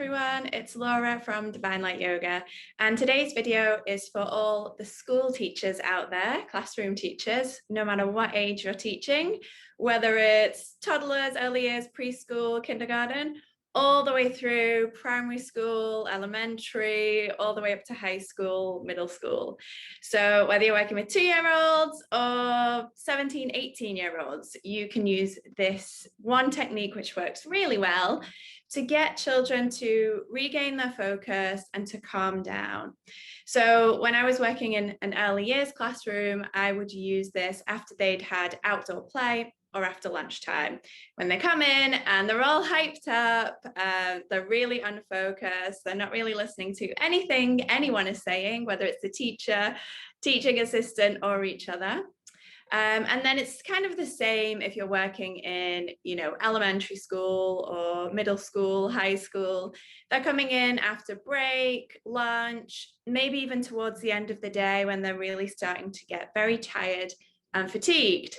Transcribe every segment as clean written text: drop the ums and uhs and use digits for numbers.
everyone, it's Laura from Divine Light Yoga, and today's video is for all the school teachers out there, classroom teachers, no matter what age you're teaching, whether it's toddlers, early years, preschool, kindergarten, all the way through primary school, elementary, all the way up to high school, middle school. So whether you're working with 2-year-olds or 17, 18-year-olds, you can use this one technique which works really well to get children to regain their focus and to calm down. So when I was working in an early years classroom, I would use this after they'd had outdoor play or after lunchtime, when they come in and they're all hyped up, they're really unfocused, they're not really listening to anything anyone is saying, whether it's the teacher, teaching assistant, or each other. And then it's kind of the same if you're working in, elementary school or middle school, high school. They're coming in after break, lunch, maybe even towards the end of the day when they're really starting to get very tired and fatigued.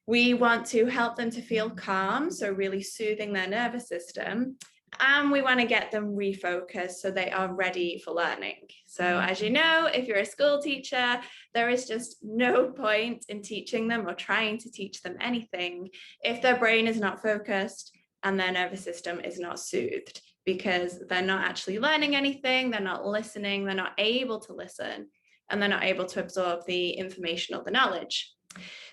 We want to help them to feel calm, so really soothing their nervous system. And we want to get them refocused so they are ready for learning. So as you know, if you're a school teacher, there is just no point in teaching them or trying to teach them anything if their brain is not focused and their nervous system is not soothed, because they're not actually learning anything, they're not listening, they're not able to listen, and they're not able to absorb the information or the knowledge.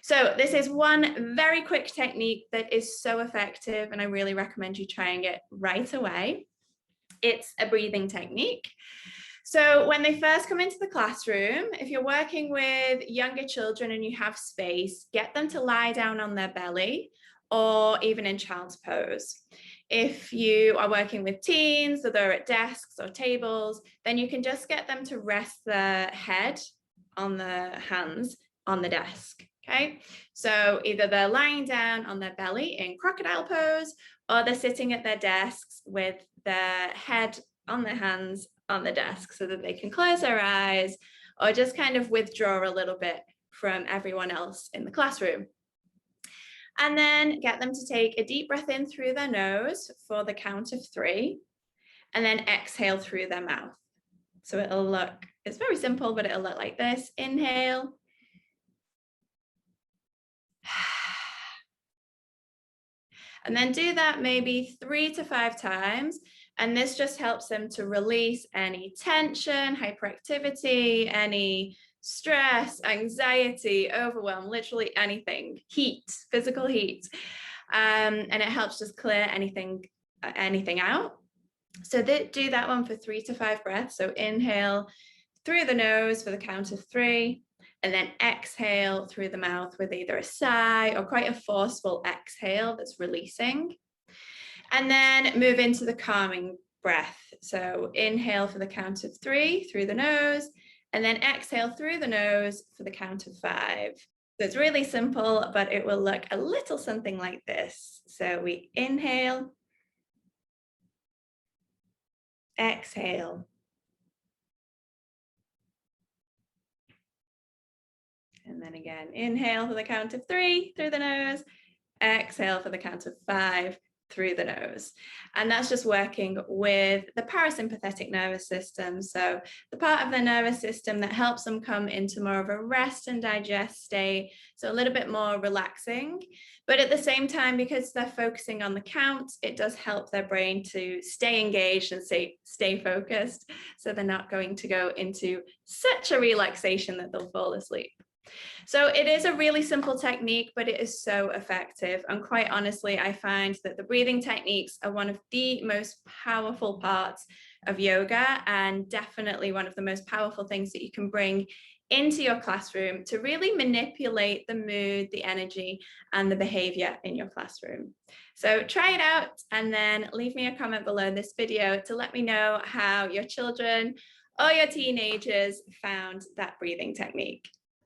So this is one very quick technique that is so effective, and I really recommend you trying it right away. It's a breathing technique. So when they first come into the classroom, if you're working with younger children and you have space, get them to lie down on their belly or even in child's pose. If you are working with teens, so they're at desks or tables, then you can just get them to rest their head on their hands on the desk. Okay, so either they're lying down on their belly in crocodile pose, or they're sitting at their desks with their head on their hands on the desk so that they can close their eyes or just kind of withdraw a little bit from everyone else in the classroom. And then get them to take a deep breath in through their nose for the count of 3, and then exhale through their mouth. So it's very simple, but it'll look like this. Inhale. And then do that maybe 3 to 5 times. And this just helps them to release any tension, hyperactivity, any stress, anxiety, overwhelm, literally anything, heat, physical heat. And it helps just clear anything out. So do that one for 3 to 5 breaths. So inhale through the nose for the count of 3. And then exhale through the mouth with either a sigh or quite a forceful exhale that's releasing. And then move into the calming breath. So inhale for the count of 3 through the nose, and then exhale through the nose for the count of 5. So it's really simple, but it will look a little something like this. So we inhale, exhale, and then again, inhale for the count of 3 through the nose, exhale for the count of 5 through the nose. And that's just working with the parasympathetic nervous system. So the part of the nervous system that helps them come into more of a rest and digest state. So a little bit more relaxing, but at the same time, because they're focusing on the count, it does help their brain to stay engaged and stay focused. So they're not going to go into such a relaxation that they'll fall asleep. So it is a really simple technique, but it is so effective. And quite honestly, I find that the breathing techniques are one of the most powerful parts of yoga, and definitely one of the most powerful things that you can bring into your classroom to really manipulate the mood, the energy, and the behavior in your classroom. So try it out and then leave me a comment below this video to let me know how your children or your teenagers found that breathing technique.